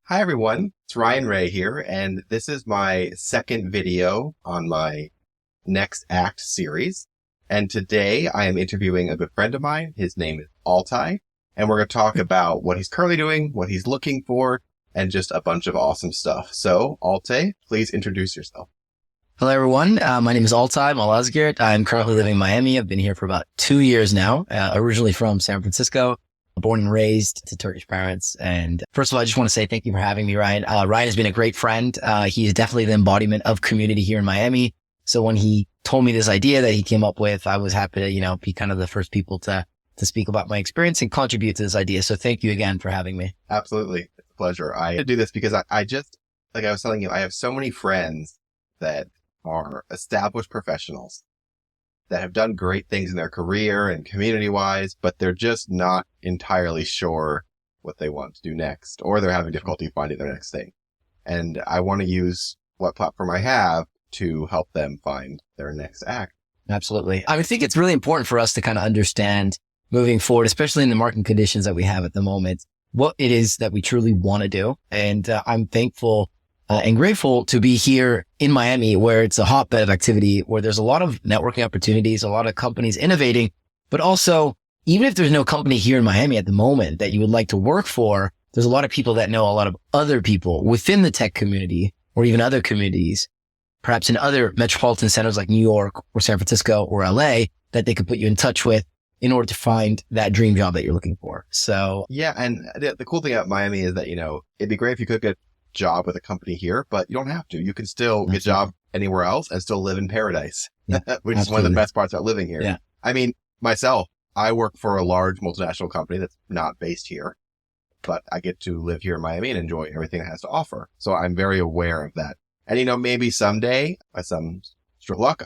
Hi everyone, it's Ryan Ray here, and this is my second video on my Next Act series. And today I am interviewing a good friend of mine. His name is Altay, and we're going to talk about what he's currently doing, what he's looking for, and just a bunch of awesome stuff. So, Altay, please introduce yourself. Hello, everyone. My name is Altay Malazgirt. I'm currently living in Miami. I've been here for about 2 years now, originally from San Francisco, born and raised to Turkish parents. And first of all, I just want to say thank you for having me, Ryan. Ryan has been a great friend. He's definitely the embodiment of community here in Miami. So when he told me this idea that he came up with, I was happy to, be kind of the first people to speak about my experience and contribute to this idea. So thank you again for having me. Absolutely. It's a pleasure. I do this because I just, like I was telling you, I have so many friends that are established professionals that have done great things in their career and community-wise, but they're just not entirely sure what they want to do next, or they're having difficulty finding their next thing. And I want to use what platform I have to help them find their next act. Absolutely. I think it's really important for us to kind of understand moving forward, especially in the market conditions that we have at the moment, what it is that we truly want to do. And I'm thankful and grateful to be here in Miami, where it's a hotbed of activity, where there's a lot of networking opportunities, a lot of companies innovating, but also, even if there's no company here in Miami at the moment that you would like to work for, there's a lot of people that know a lot of other people within the tech community or even other communities, perhaps in other metropolitan centers like New York or San Francisco or LA, that they could put you in touch with in order to find that dream job that you're looking for. So yeah. And the cool thing about Miami is that, it'd be great if you could get job with a company here, but you don't have to. You can still get a job anywhere else and still live in paradise, Yeah, which is one of the best parts about living here. Yeah. I mean, myself, I work for a large multinational company that's not based here, but I get to live here in Miami and enjoy everything it has to offer. So I'm very aware of that. And, maybe someday, by some stroke of luck,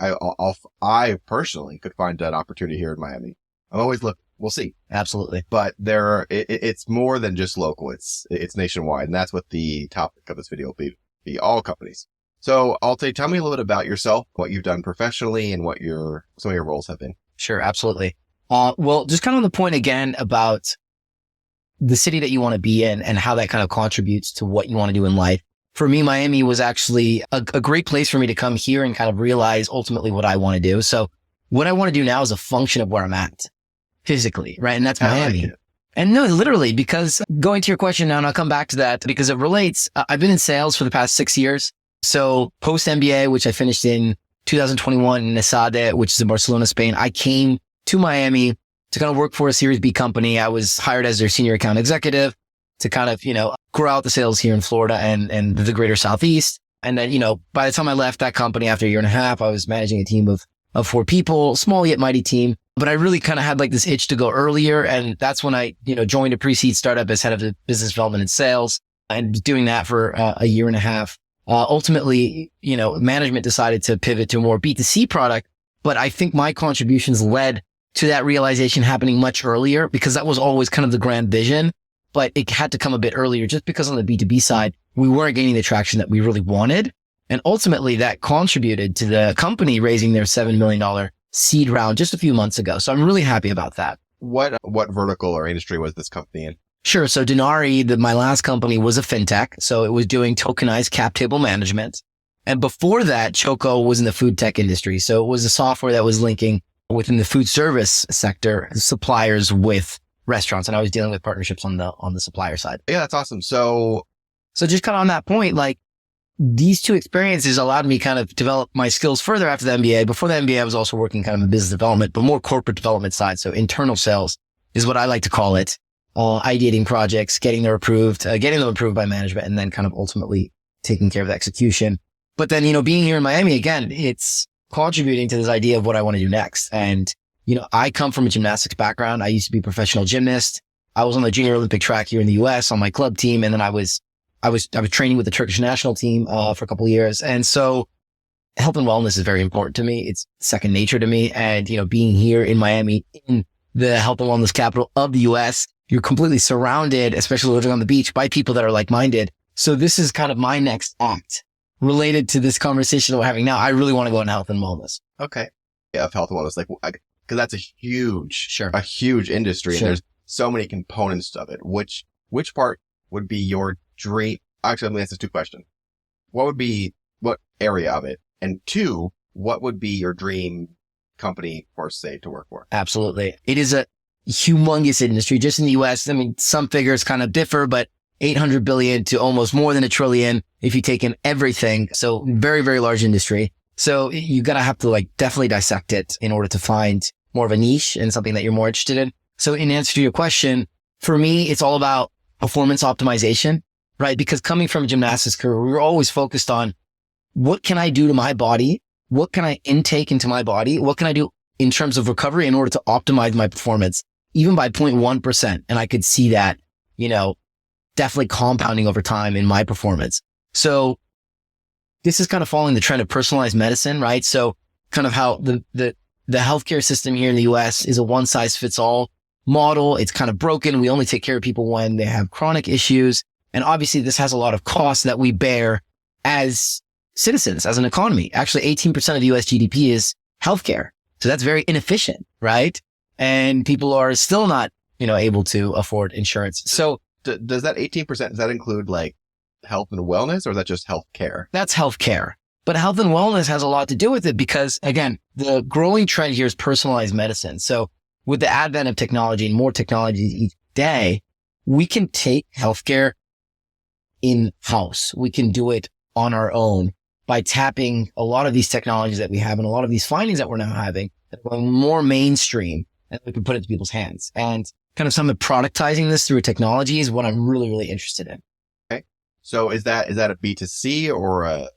I personally could find an opportunity here in Miami. I'm always looking. We'll see. Absolutely. But it's more than just local. It's nationwide. And that's what the topic of this video will be all companies. So Altay, tell me a little bit about yourself, what you've done professionally and what some of your roles have been. Sure. Absolutely. Well, just kind of on the point again about the city that you want to be in and how that kind of contributes to what you want to do in life. For me, Miami was actually a great place for me to come here and kind of realize ultimately what I want to do. So what I want to do now is a function of where I'm at physically, right? And that's Miami. Like and no, literally, because going to your question now, and I'll come back to that because it relates. I've been in sales for the past 6 years. So post MBA, which I finished in 2021 in ESADE, which is in Barcelona, Spain, I came to Miami to kind of work for a Series B company. I was hired as their senior account executive to kind of, grow out the sales here in Florida and the greater Southeast. And then, by the time I left that company after a year and a half, I was managing a team of 4 people, small yet mighty team. But I really kind of had like this itch to go earlier. And that's when I, joined a pre-seed startup as head of business development and sales, and doing that for a year and a half. Ultimately, management decided to pivot to a more B2C product. But I think my contributions led to that realization happening much earlier, because that was always kind of the grand vision. But it had to come a bit earlier just because on the B2B side, we weren't gaining the traction that we really wanted. And ultimately that contributed to the company raising their $7 million seed round just a few months ago. So I'm really happy about that. What vertical or industry was this company in? Sure. So Denari, my last company, was a fintech. So it was doing tokenized cap table management. And before that, Choco was in the food tech industry. So it was a software that was linking within the food service sector, suppliers with restaurants. And I was dealing with partnerships on the supplier side. Yeah, that's awesome. So just kind of on that point, like these 2 experiences allowed me kind of develop my skills further after the MBA. Before the MBA, I was also working kind of in business development, but more corporate development side. So internal sales is what I like to call it. Ideating projects, getting them approved by management, and then kind of ultimately taking care of the execution. But then, being here in Miami, again, it's contributing to this idea of what I want to do next. And, I come from a gymnastics background. I used to be a professional gymnast. I was on the junior Olympic track here in the US on my club team. And then I was training with the Turkish national team, for a couple of years. And so health and wellness is very important to me. It's second nature to me. And, being here in Miami, in the health and wellness capital of the US, you're completely surrounded, especially living on the beach, by people that are like-minded. So this is kind of my next act related to this conversation we're having now. I really want to go into health and wellness. Okay. Yeah, of health and wellness, because that's Sure. a huge industry, Sure. and there's so many components of it. Which part would be your dream? actually, let me answer two questions. What area of it? And two, what would be your dream company or say to work for? Absolutely. It is a humongous industry just in the US. I mean, some figures kind of differ, but 800 billion to almost more than $1 trillion if you take in everything. So very, very large industry. So you're going to have to like definitely dissect it in order to find more of a niche and something that you're more interested in. So in answer to your question, for me, it's all about performance optimization, right? Because coming from a gymnastics career, we were always focused on what can I do to my body? What can I intake into my body? What can I do in terms of recovery in order to optimize my performance, even by 0.1%? And I could see that, definitely compounding over time in my performance. So this is kind of following the trend of personalized medicine, right? So kind of how the healthcare system here in the US is a one size fits all model. It's kind of broken. We only take care of people when they have chronic issues. And obviously this has a lot of costs that we bear as citizens, as an economy. Actually, 18% of the US GDP is healthcare. So that's very inefficient, right? And people are still not, able to afford insurance. So does that 18%, does that include like health and wellness, or is that just health care? That's healthcare. But health and wellness has a lot to do with it because, again, the growing trend here is personalized medicine. So with the advent of technology and more technology each day, we can take healthcare in-house. We can do it on our own by tapping a lot of these technologies that we have and a lot of these findings that we're now having that are going more mainstream, and we can put it into people's hands. And kind of some of productizing this through technology is what I'm really, really interested in. Okay. So is that a B2C or a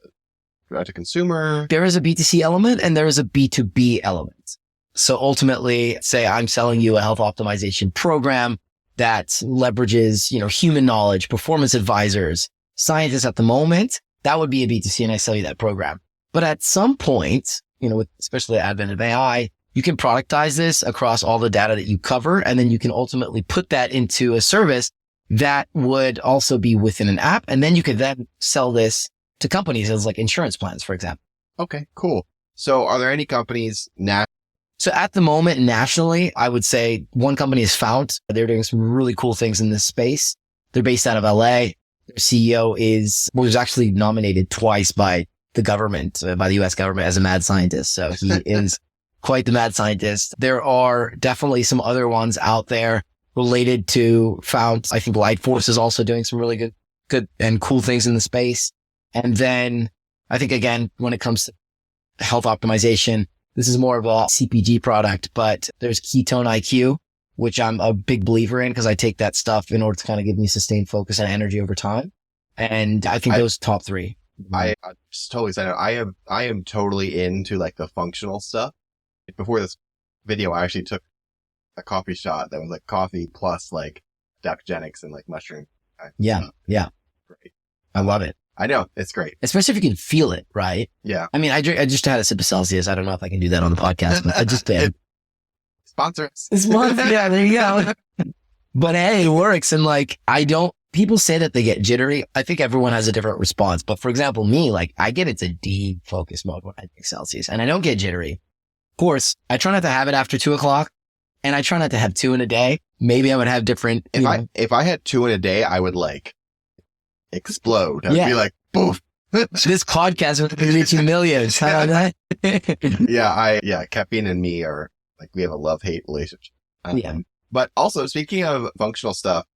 direct to consumer? There is a B2C element and there is a B2B element. So ultimately, say I'm selling you a health optimization program that leverages, human knowledge, performance advisors, scientists at the moment. That would be a B2C, and I sell you that program. But at some point, with especially the advent of AI, you can productize this across all the data that you cover, and then you can ultimately put that into a service that would also be within an app. And then you could then sell this to companies as like insurance plans, for example. Okay, cool. So are there any companies now? So at the moment, nationally, I would say one company is Fount. They're doing some really cool things in this space. They're based out of LA. Their CEO was actually nominated twice by the government, by the US government as a mad scientist. So he is quite the mad scientist. There are definitely some other ones out there related to Fount. I think Light Force is also doing some really good and cool things in the space. And then I think, again, when it comes to health optimization, this is more of a CPG product, but there's Ketone IQ, which I'm a big believer in because I take that stuff in order to kind of give me sustained focus and energy over time. And I think those top three. I just totally said it. I am totally into like the functional stuff. Before this video, I actually took a coffee shot that was like coffee plus like adaptogenics and like mushroom. Yeah. Great. I love it. I know. It's great. Especially if you can feel it, right? Yeah. I mean, I just had a sip of Celsius. I don't know if I can do that on the podcast, but I just did. Sponsor us. Yeah, there you go. But hey, it works. And like, people say that they get jittery. I think everyone has a different response. But for example, me, like I get into deep focus mode when I drink Celsius and I don't get jittery. Of course, I try not to have it after 2:00 and I try not to have 2 in a day. Maybe I would have different. If I had 2 in a day, I would like explode. I'd be like, poof. This podcast would be reaching millions. How about that? Yeah. Caffeine and me are like, we have a love-hate relationship. But also speaking of functional stuff,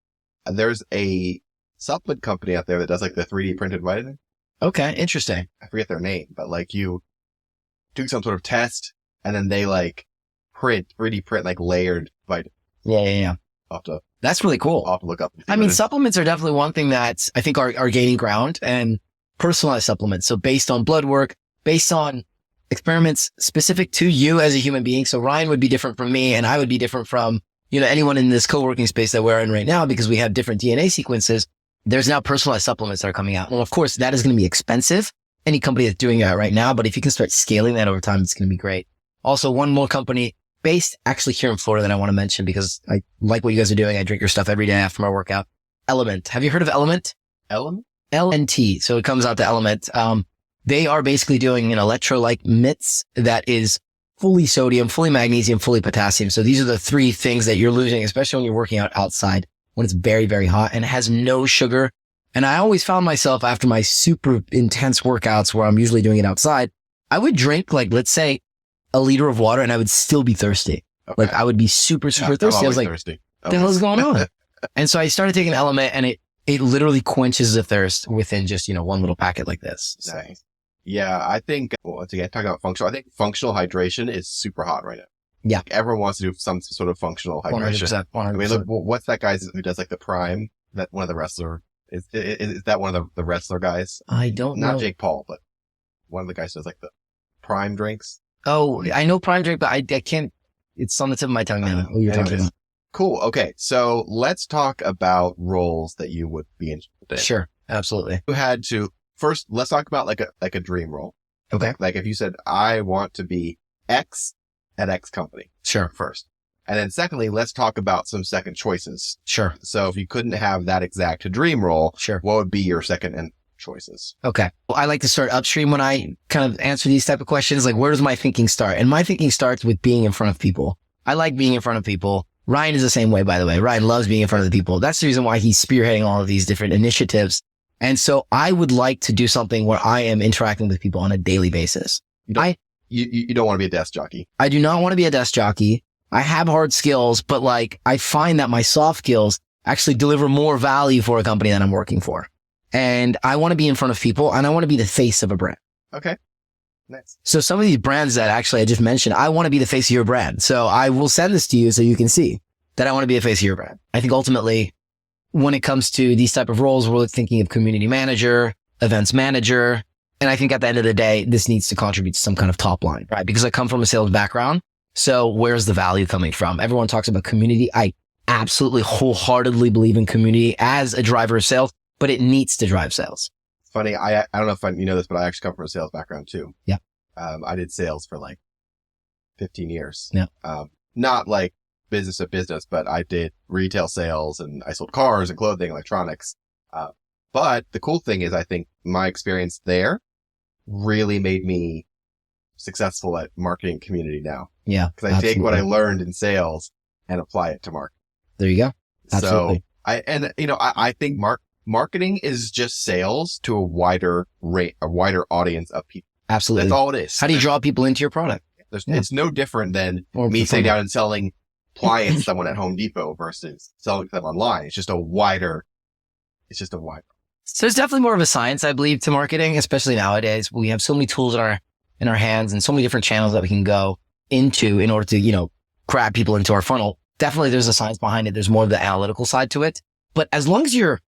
there's a supplement company out there that does like the 3D printed vitamin. Okay. Interesting. I forget their name, but like you do some sort of test and then they like 3D print like layered vitamins. Yeah. That's really cool. I'll have to look up. I mean, supplements are definitely one thing that I think are gaining ground, and personalized supplements. So based on blood work, based on experiments specific to you as a human being. So Ryan would be different from me and I would be different from, anyone in this co-working space that we're in right now because we have different DNA sequences. There's now personalized supplements that are coming out. Well, of course, that is going to be expensive. Any company that's doing that right now, but if you can start scaling that over time, it's going to be great. Also, one more company based actually here in Florida that I want to mention because I like what you guys are doing. I drink your stuff every day after my workout. Element. Have you heard of Element? Element? LNT. So it comes out to Element. They are basically doing an electrolyte mix that is fully sodium, fully magnesium, fully potassium. So these are the 3 things that you're losing, especially when you're working out outside when it's very, very hot, and it has no sugar And I always found myself after my super intense workouts where I'm usually doing it outside, I would drink like, let's say 1 liter of water and I would still be thirsty. Okay. Like I would be super thirsty. I was like, thirsty. what the hell is going on? And so I started taking Element and it literally quenches the thirst within just, one little packet like this. So. Nice. Yeah. I think, once again, talking about functional, I think functional hydration is super hot right now. Yeah. Like everyone wants to do some sort of functional hydration. 100%. I mean, look, what's that guy who does like the Prime? That one of the wrestler is that one of the wrestler guys? I don't know. Not Jake Paul, but one of the guys who does like the Prime drinks. Oh, I know Prime Drink, but I can't. It's on the tip of my tongue now. Who you're talking about. Cool. Okay. So let's talk about roles that you would be interested in. Sure. Absolutely. You had to first, let's talk about like a dream role. Okay. Like if you said, I want to be X at X company. Sure. First. And then secondly, let's talk about some second choices. Sure. So if you couldn't have that exact dream role, Sure. What would be your second and choices? Okay. Well, I like to start upstream when I kind of answer these type of questions. Like, where does my thinking start? And my thinking starts with being in front of people. I like being in front of people. Ryan is the same way, by the way. Ryan loves being in front of the people. That's the reason why he's spearheading all of these different initiatives. And so I would like to do something where I am interacting with people on a daily basis. You don't want to be a desk jockey. I do not want to be a desk jockey. I have hard skills, but like I find that my soft skills actually deliver more value for a company that I'm working for. And I want to be in front of people and I want to be the face of a brand. Okay. Nice. So some of these brands that actually I just mentioned, I want to be the face of your brand. So I will send this to you so you can see that I want to be the face of your brand. I think ultimately when it comes to these type of roles, we're thinking of community manager, events manager. And I think at the end of the day, this needs to contribute to some kind of top line, right? Because I come from a sales background. So where's the value coming from? Everyone talks about community. I absolutely wholeheartedly believe in community as a driver of sales, but it needs to drive sales. Funny. I don't know if you know this, but I actually come from a sales background too. Yeah. I did sales for like 15 years. Yeah. Not like business to business, but I did retail sales and I sold cars and clothing, electronics. But the cool thing is I think my experience there really made me successful at marketing community now. Yeah. Because I take what I learned in sales and apply it to marketing. There you go. Absolutely. So I think marketing is just sales to a wider audience of people. Absolutely. That's all it is. How do you draw people into your product? It's no different than Or me performing. sitting down and selling pliants to someone at Home Depot versus selling to them online. It's just a wider. So it's definitely more of a science, I believe, to marketing, especially nowadays. We have so many tools in our hands and so many different channels that we can go into in order to, grab people into our funnel. Definitely there's a science behind it. There's more of the analytical side to it. But as long as you're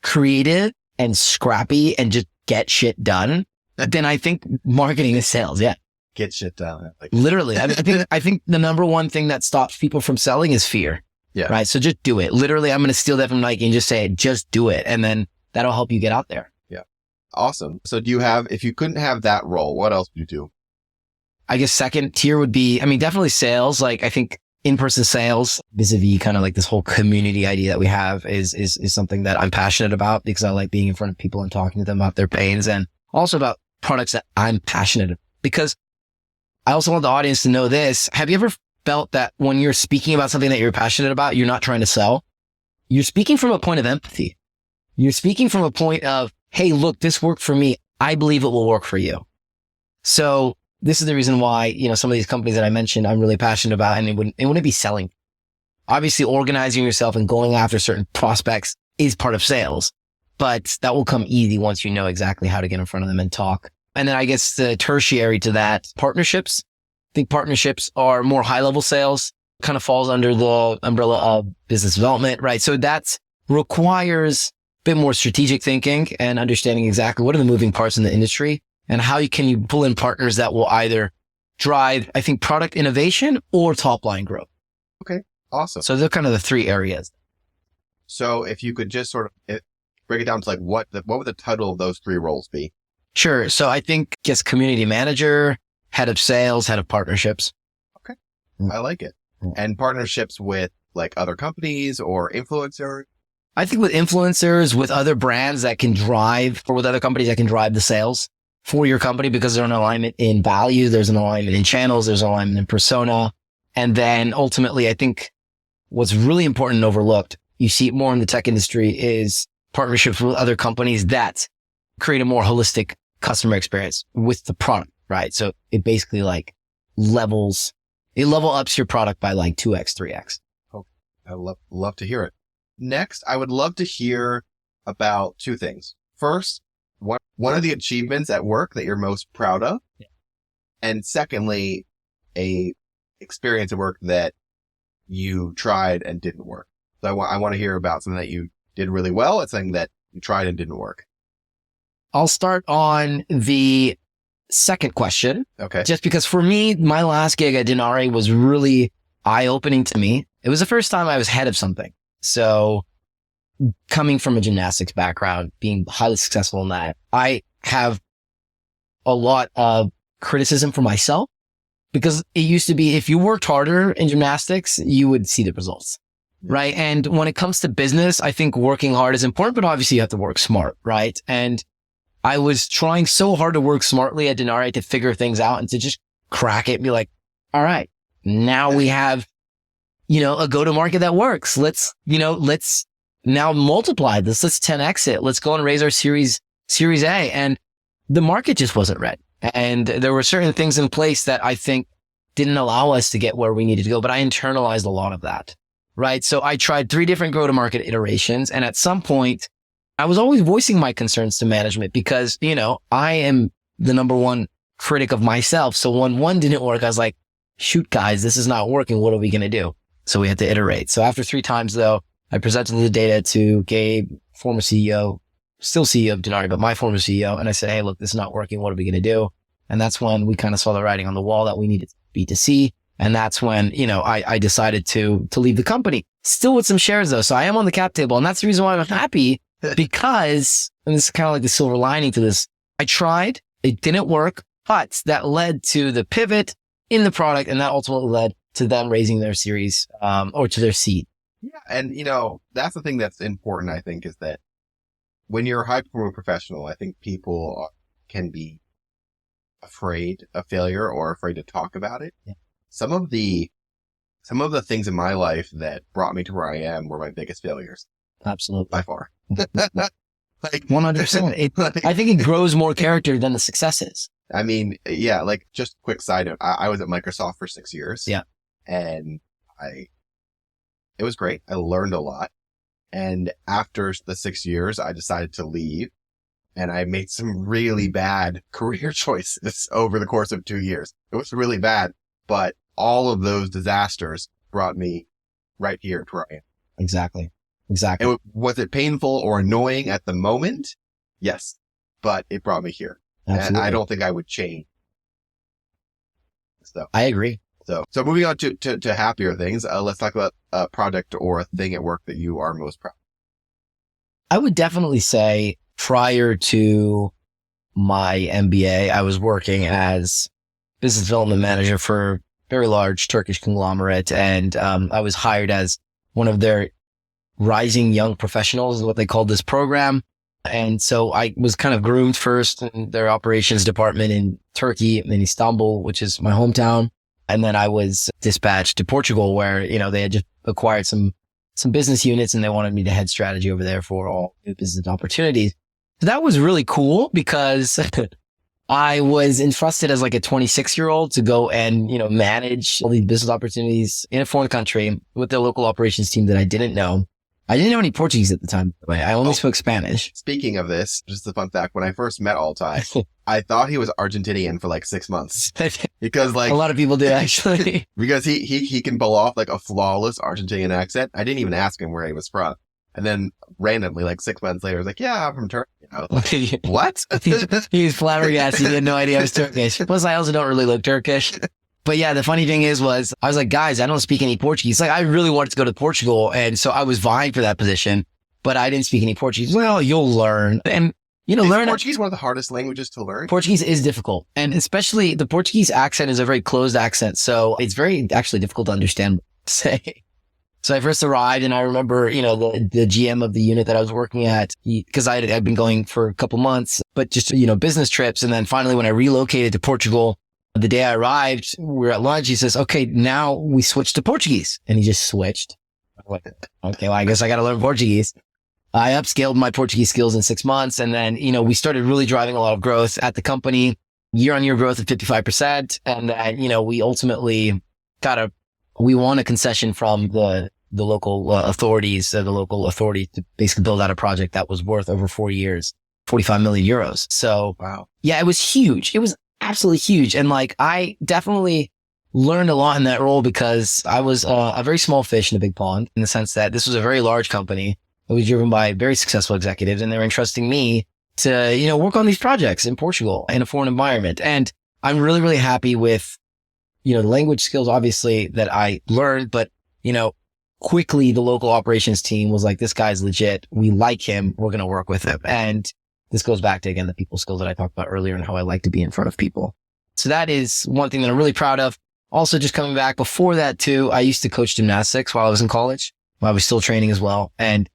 creative and scrappy and just get shit done, then I think marketing is sales. Yeah. Get shit done. Literally. I think the number one thing that stops people from selling is fear. Yeah. Right. So just do it. Literally, I'm going to steal that from Nike and just say, just do it. And then that'll help you get out there. Yeah. Awesome. So if you couldn't have that role, what else would you do? I guess second tier would be, definitely sales. Like I think in-person sales vis-a-vis kind of like this whole community idea that we have is something that I'm passionate about because I like being in front of people and talking to them about their pains and also about products that I'm passionate about. Because I also want the audience to know this. Have you ever felt that when you're speaking about something that you're passionate about, you're not trying to sell? You're speaking from a point of empathy. You're speaking from a point of, hey, look, this worked for me. I believe it will work for you. So this is the reason why, some of these companies that I mentioned, I'm really passionate about, and it wouldn't be selling. Obviously, organizing yourself and going after certain prospects is part of sales, but that will come easy once you know exactly how to get in front of them and talk. And then I guess the tertiary to that, partnerships. I think partnerships are more high level sales, kind of falls under the umbrella of business development, right? So that requires a bit more strategic thinking and understanding exactly what are the moving parts in the industry and how can you pull in partners that will either drive, I think, product innovation or top line growth. Okay. Awesome. So they're kind of the three areas. So if you could just sort of break it down to like what would the title of those three roles be? Sure. So I think, community manager, head of sales, head of partnerships. Okay. I like it. And partnerships with like other companies or influencers? I think with influencers, with other brands that can drive, or with other companies that can drive the sales for your company because there's an alignment in value, there's an alignment in channels, there's an alignment in persona. And then ultimately, I think what's really important and overlooked, you see it more in the tech industry, is partnerships with other companies that create a more holistic customer experience with the product, right? So it basically like level ups your product by like 2x, 3x. Okay. I love to hear it. Next, I would love to hear about two things. First, one of the achievements at work that you're most proud of. Yeah. And secondly, a experience at work that you tried and didn't work. So I want to hear about something that you did really well and something that you tried and didn't work. I'll start on the second question. Okay. Just because for me, my last gig at Denari was really eye-opening to me. It was the first time I was head of something. So coming from a gymnastics background, being highly successful in that, I have a lot of criticism for myself because it used to be if you worked harder in gymnastics, you would see the results. Right. And when it comes to business, I think working hard is important, but obviously you have to work smart. Right. And I was trying so hard to work smartly at Denari to figure things out and to just crack it and be like, all right, now we have, a go-to-market that works. Let's now multiply this. Let's 10x it. Let's go and raise our series A. And the market just wasn't ready. And there were certain things in place that I think didn't allow us to get where we needed to go, but I internalized a lot of that. Right. So I tried 3 different go-to-market iterations. And at some point, I was always voicing my concerns to management because, I am the number one critic of myself. So when one didn't work, I was like, shoot, guys, this is not working. What are we going to do? So we had to iterate. So after 3 times, though, I presented the data to Gabe, former CEO, still CEO of Denari, but my former CEO. And I said, hey, look, this is not working. What are we going to do? And that's when we kind of saw the writing on the wall that we needed B2C. And that's when, I decided to leave the company. Still with some shares, though. So I am on the cap table. And that's the reason why I'm happy because, and this is kind of like the silver lining to this, I tried, it didn't work, but that led to the pivot in the product. And that ultimately led to them raising their series, or to their seed. Yeah. And, that's the thing that's important, I think, is that when you're a high performing professional, I think people can be afraid of failure or afraid to talk about it. Yeah. Some of the things in my life that brought me to where I am were my biggest failures. Absolutely. By far. Like 100%. I think it grows more character than the successes. I mean, yeah, like just quick side note. I was at Microsoft for 6 years. Yeah. And it was great. I learned a lot. And after the 6 years, I decided to leave and I made some really bad career choices over the course of 2 years. It was really bad, but all of those disasters brought me right here to where I am. Exactly. Was it painful or annoying at the moment? Yes, but it brought me here. Absolutely. And I don't think I would change. So I agree. So moving on to happier things, let's talk about a project or a thing at work that you are most proud of. I would definitely say prior to my MBA, I was working as business development manager for a very large Turkish conglomerate. And I was hired as one of their rising young professionals, is what they called this program. And so I was kind of groomed first in their operations department in Turkey, in Istanbul, which is my hometown. And then I was dispatched to Portugal where, they had just acquired some business units and they wanted me to head strategy over there for all new business opportunities. So that was really cool because I was entrusted as like a 26-year-old to go and, manage all these business opportunities in a foreign country with the local operations team that I didn't know. I didn't know any Portuguese at the time. I only spoke Spanish. Speaking of this, just a fun fact, when I first met Altay, I thought he was Argentinian for like 6 months because like a lot of people do actually, because he can pull off like a flawless Argentinian accent. I didn't even ask him where he was from. And then randomly, like 6 months later, I was like, yeah, I'm from Turkey. What? He was flabbergasted. He had no idea I was Turkish. Plus, I also don't really look Turkish. But yeah, the funny thing was I was like, guys, I don't speak any Portuguese. Like, I really wanted to go to Portugal. And so I was vying for that position, but I didn't speak any Portuguese. Well, you'll learn. And, learn. Portuguese one of the hardest languages to learn? Portuguese is difficult. And especially the Portuguese accent is a very closed accent. So it's very actually difficult to understand what to say. So I first arrived and I remember, the GM of the unit that I was working at, because I'd been going for a couple months, but just, business trips. And then finally, when I relocated to Portugal, the day I arrived, we were at lunch. He says, okay, now we switch to Portuguese. And he just switched. I went, okay, well, I guess I got to learn Portuguese. I upscaled my Portuguese skills in 6 months. And then, we started really driving a lot of growth at the company, year on year growth of 55%. And then, we ultimately we won a concession from the local authorities, the local authority to basically build out a project that was worth over 4 years, 45 million euros. So Wow. yeah, it was huge. It was absolutely huge. And like, I definitely learned a lot in that role because I was a very small fish in a big pond, in the sense that this was a very large company. It was driven by very successful executives, and they were entrusting me to, work on these projects in Portugal in a foreign environment. And I'm really, really happy with, the language skills, obviously, that I learned, but, quickly the local operations team was like, this guy's legit. We like him. We're going to work with him. And this goes back to, again, the people skills that I talked about earlier and how I like to be in front of people. So that is one thing that I'm really proud of. Also, just coming back before that too, I used to coach gymnastics while I was in college, while I was still training as well. And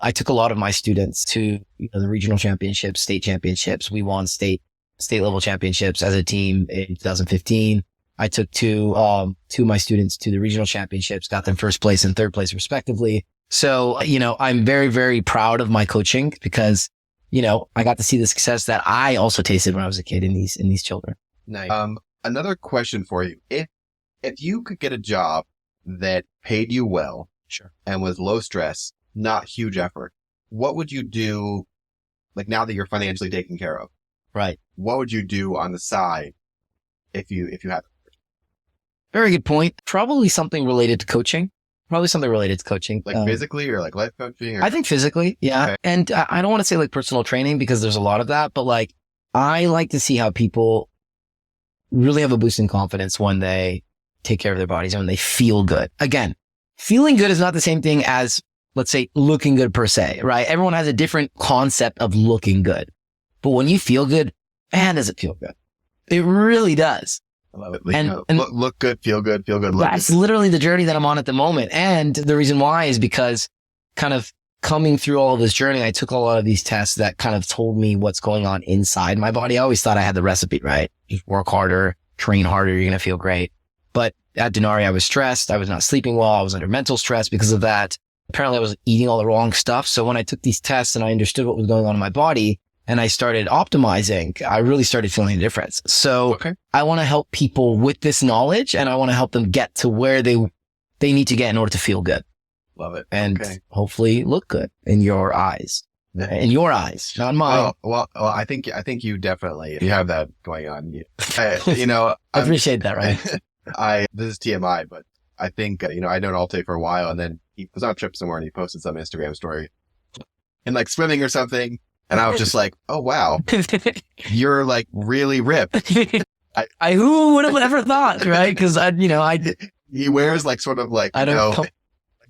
I took a lot of my students to the regional championships, state championships. We won state level championships as a team in 2015. I took two of my students to the regional championships, got them first place and third place respectively. So, I'm very, very proud of my coaching because, I got to see the success that I also tasted when I was a kid in these children. Nice. Another question for you. If you could get a job that paid you well, Sure, and was low stress, not huge effort, what would you do, like now that you're financially taken care of? right. What would you do on the side if you had? Very good point. Probably something related to coaching. Like physically or like life coaching? Or? I think physically, yeah. Okay. And I don't want to say like personal training because there's a lot of that, but like I like to see how people really have a boost in confidence when they take care of their bodies and when they feel good. Again, feeling good is not the same thing as, let's say, looking good per se, right? Everyone has a different concept of looking good. But when you feel good, man, does it feel good. It really does. I love it. And look good, feel good, look that's good. literally the journey that I'm on at the moment. And the reason why is because kind of coming through all of this journey, I took a lot of these tests that kind of told me what's going on inside my body. I always thought I had the recipe, right? Just work harder, train harder, you're going to feel great. But at Denari, I was stressed. I was not sleeping well. I was under mental stress because of that. Apparently I was eating all the wrong stuff. So when I took these tests and I understood what was going on in my body and I started optimizing, I really started feeling a difference. So Okay. I want to help people with this knowledge and I want to help them get to where they need to get in order to feel good Love it. and Okay. hopefully look good in your eyes. In your eyes, not mine. Well, I think you definitely, you have that going on. I appreciate that, right? this is TMI, but I think, I known Altay for a while and then he was on a trip somewhere and he posted some Instagram story and like swimming or something. And I was just like, oh, wow, you're like really ripped. Who would have ever thought, right? Because he wears like sort of like,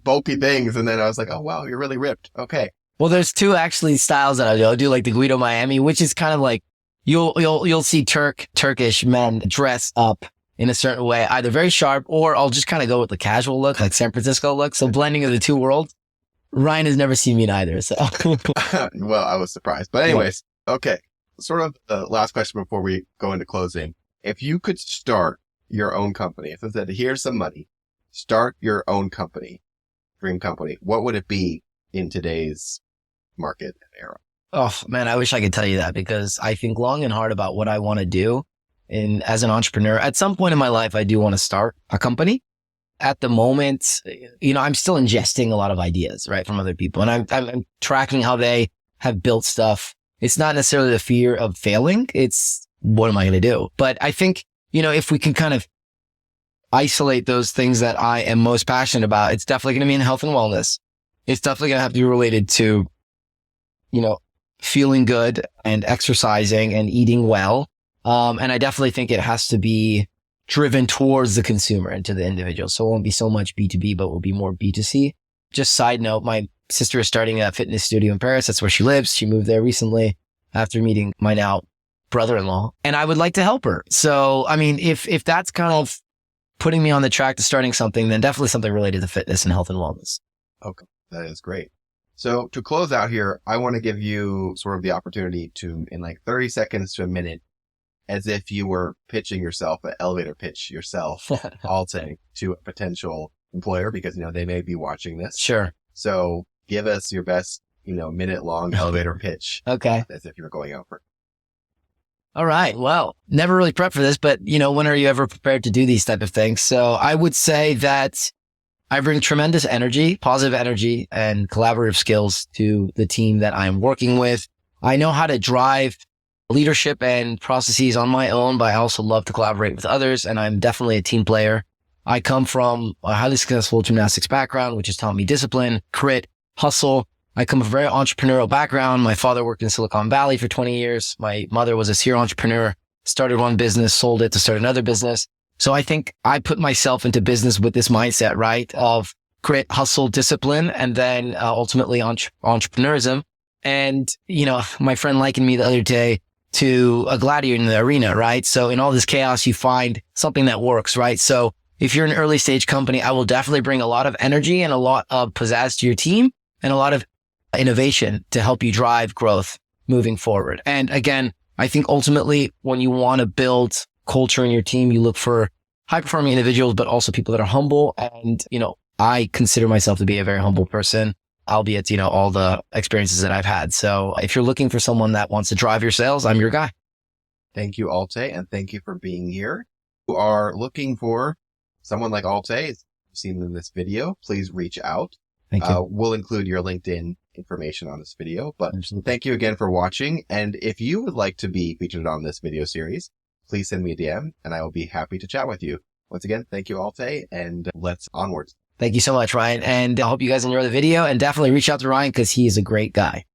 bulky things. And then I was like, oh, wow, you're really ripped. Okay. Well, there's two actually styles that I do. I'll do like the Guido Miami, which is kind of like you'll see Turkish men dress up in a certain way, either very sharp or I'll just kind of go with the casual look, like San Francisco look. So blending of the two worlds. Ryan has never seen me in either. So well, I was surprised, but anyways, okay. Sort of the last question before we go into closing. If you could start your own company, if it said, here's some money, start your own company, dream company, what would it be in today's market era? Oh man, I wish I could tell you that because I think long and hard about what I want to do. And as an entrepreneur, at some point in my life, I do want to start a company. At the moment, I'm still ingesting a lot of ideas, right, from other people. And I'm tracking how they have built stuff. It's not necessarily the fear of failing. It's what am I going to do? But I think, if we can kind of isolate those things that I am most passionate about, it's definitely going to be in health and wellness. It's definitely going to have to be related to, feeling good and exercising and eating well. And I definitely think it has to be driven towards the consumer and to the individual. So it won't be so much B2B, but will be more B2C. Just side note, my sister is starting a fitness studio in Paris. That's where she lives. She moved there recently after meeting my now brother-in-law, and I would like to help her. So, I mean, if that's kind of putting me on the track to starting something, then definitely something related to fitness and health and wellness. Okay. That is great. So to close out here, I want to give you sort of the opportunity to, in like 30 seconds to a minute, as if you were pitching yourself, an elevator pitch yourself, Altay, to a potential employer because, they may be watching this. Sure. So give us your best, minute long elevator pitch. Okay. As if you were going over. All right. Well, never really prepped for this, but when are you ever prepared to do these type of things? So I would say that I bring tremendous energy, positive energy, and collaborative skills to the team that I'm working with. I know how to drive leadership and processes on my own, but I also love to collaborate with others, and I'm definitely a team player. I come from a highly successful gymnastics background, which has taught me discipline, grit, hustle. I come from a very entrepreneurial background. My father worked in Silicon Valley for 20 years. My mother was a serial entrepreneur, started one business, sold it to start another business. So I think I put myself into business with this mindset, right? Of grit, hustle, discipline, and then ultimately entrepreneurism. And, my friend likened me the other day to a gladiator in the arena, right? So in all this chaos, you find something that works, right? So if you're an early stage company, I will definitely bring a lot of energy and a lot of pizzazz to your team and a lot of innovation to help you drive growth moving forward. And again, I think ultimately when you want to build culture in your team, you look for high performing individuals, but also people that are humble. And, I consider myself to be a very humble person, albeit, all the experiences that I've had. So if you're looking for someone that wants to drive your sales, I'm your guy. Thank you, Altay, and thank you for being here. If you are looking for someone like Altay, as you've seen in this video, please reach out. Thank you. We'll include your LinkedIn information on this video, but Absolutely. thank you again for watching. And if you would like to be featured on this video series, please send me a DM and I will be happy to chat with you. Once again, thank you, Altay, and let's onwards. Thank you so much, Ryan. And I hope you guys enjoy the video, and definitely reach out to Ryan because he is a great guy.